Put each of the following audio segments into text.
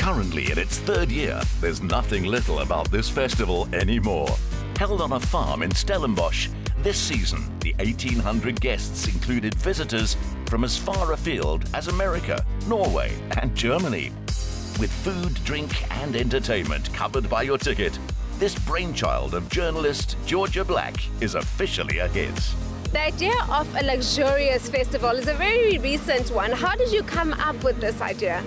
Currently in its third year, there's nothing little about this festival anymore. Held on a farm in Stellenbosch, this season the 1,800 guests included visitors from as far afield as America, Norway and Germany. With food, drink and entertainment covered by your ticket, this brainchild of journalist Georgia Black is officially a hit. The idea of a luxurious festival is a very recent one. How did you come up with this idea?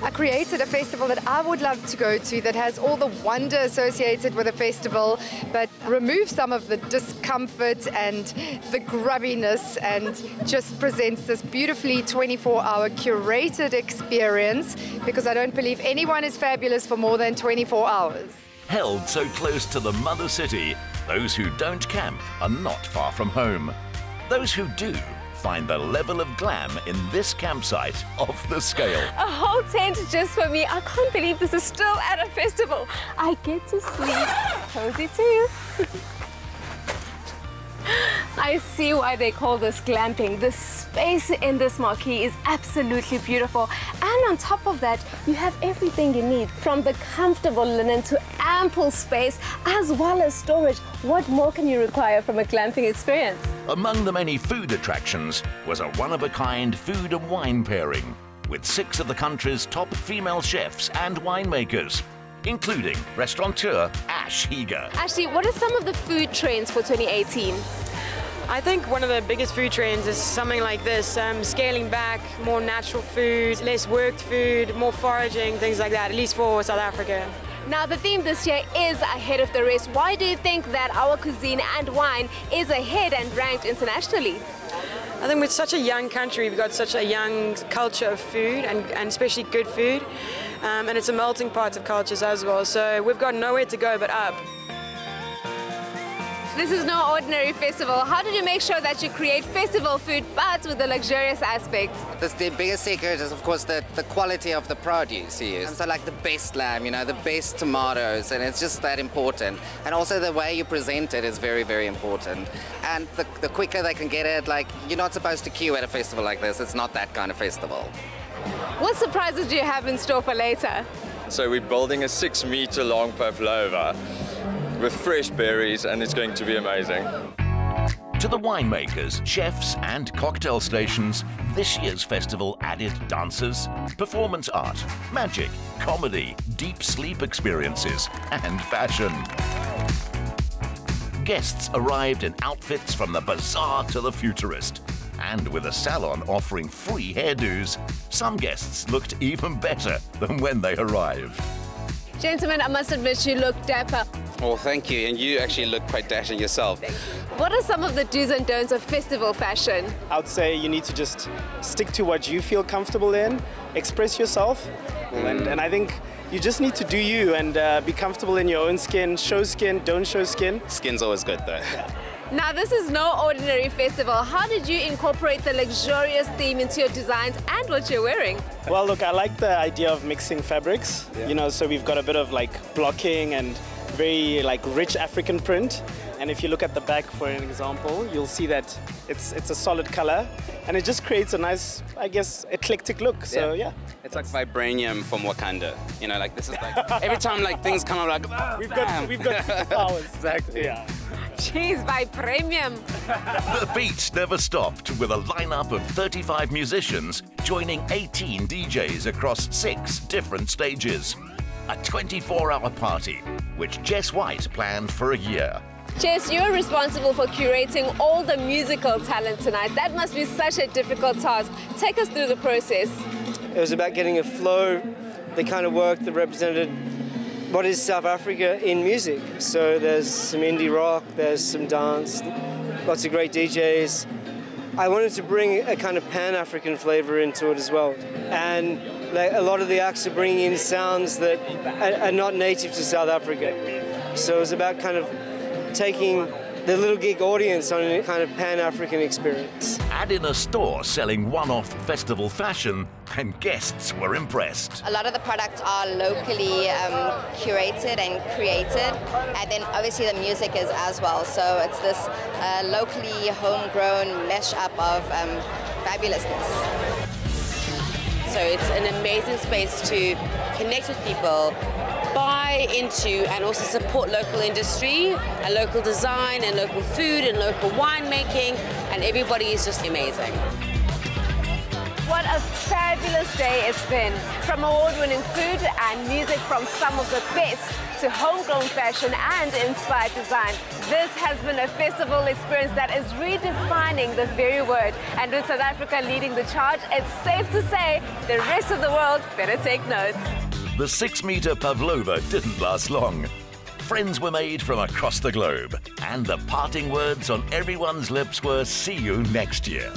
I created a festival that I would love to go to that has all the wonder associated with a festival, but remove some of the discomfort and the grubbiness and just presents this beautifully 24-hour curated experience, because I don't believe anyone is fabulous for more than 24 hours. Held so close to the mother city, those who don't camp are not far from home. Those who do find the level of glam in this campsite off the scale. A whole tent just for me. I can't believe this is still at a festival. I get to sleep cozy too. I see why they call this glamping. The space in this marquee is absolutely beautiful. And on top of that, you have everything you need, from the comfortable linen to ample space, as well as storage. What more can you require from a glamping experience? Among the many food attractions was a one-of-a-kind food and wine pairing with 6 of the country's top female chefs and winemakers, including restaurateur Ash Heger. Ashley, what are some of the food trends for 2018? I think one of the biggest food trends is something like this, scaling back, more natural food, less worked food, more foraging, things like that, at least for South Africa. Now, the theme this year is ahead of the rest. Why do you think that our cuisine and wine is ahead and ranked internationally? I think with such a young country, we've got such a young culture of food, and especially good food, and it's a melting pot of cultures as well, so we've got nowhere to go but up. This is no ordinary festival. How did you make sure that you create festival food but with the luxurious aspect? The biggest secret is, of course, the quality of the produce you use. So like the best lamb, you know, the best tomatoes, and it's just that important. And also the way you present it is very, very important. And the quicker they can get it, like, you're not supposed to queue at a festival like this. It's not that kind of festival. What surprises do you have in store for later? So we're building a 6-meter long pavlova with fresh berries, and it's going to be amazing. To the winemakers, chefs and cocktail stations, this year's festival added dancers, performance art, magic, comedy, deep sleep experiences and fashion. Guests arrived in outfits from the bizarre to the futurist. And with a salon offering free hairdos, some guests looked even better than when they arrived. Gentlemen, I must admit you look dapper. Oh, thank you. And you actually look quite dashing yourself. What are some of the do's and don'ts of festival fashion? I would say you need to just stick to what you feel comfortable in, express yourself, and I think you just need to do you and be comfortable in your own skin. Show skin, don't show skin. Skin's always good though. Yeah. Now, this is no ordinary festival. How did you incorporate the luxurious theme into your designs and what you're wearing? Well, look, I like the idea of mixing fabrics, you know, so we've got a bit of like blocking and very like rich African print. And if you look at the back, for an example, you'll see that it's a solid color, and it just creates a nice, I guess, eclectic look. So yeah. It's like vibranium from Wakanda. You know, like this is like every time like things come out, like we've got superpowers. Exactly. Yeah. Jeez, by premium. The beat never stopped, with a lineup of 35 musicians joining 18 DJs across 6 different stages. A 24-hour party, which Jess White planned for a year. Jess, you're responsible for curating all the musical talent tonight. That must be such a difficult task. Take us through the process. It was about getting a flow, the kind of work that represented what is South Africa in music. So there's some indie rock, there's some dance, lots of great DJs. I wanted to bring a kind of Pan-African flavor into it as well. And a lot of the acts are bringing in sounds that are not native to South Africa. So it was about kind of taking the Littlegig audience on a kind of Pan-African experience. Add in a store selling one-off festival fashion, and guests were impressed. A lot of the products are locally curated and created, and then obviously the music is as well. So it's this locally homegrown mesh-up of fabulousness. So So it's an amazing space to connect with people, buy into and also support local industry and local design and local food and local winemaking, and everybody is just amazing. What a fabulous day it's been. From award-winning food and music from some of the best to homegrown fashion and inspired design. This has been a festival experience that is redefining the very word. And with South Africa leading the charge, it's safe to say the rest of the world better take note. The 6-meter pavlova didn't last long. Friends were made from across the globe, and the parting words on everyone's lips were "see you next year."